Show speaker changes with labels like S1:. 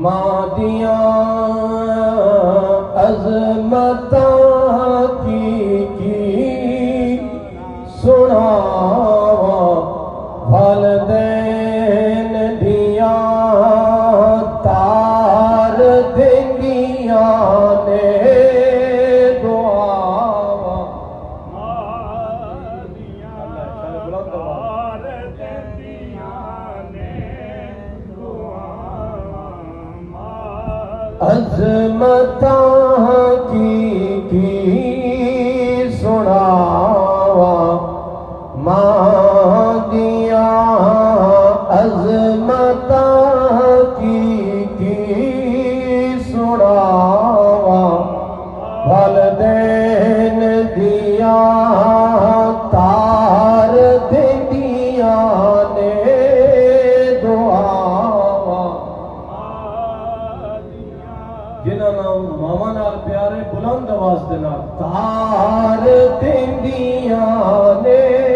S1: मां दिया अजमता की सुनावा वालदैन दिया तार देंदिया ने दुआवा अजमता की सुनावा मां दिया अजमता की सुनावा वालदैन दिया तार देंदिया ने दुआवा जिन्होंने मामा नाल प्यारे बुलंद आवाज दे नाल तार देंदिया ने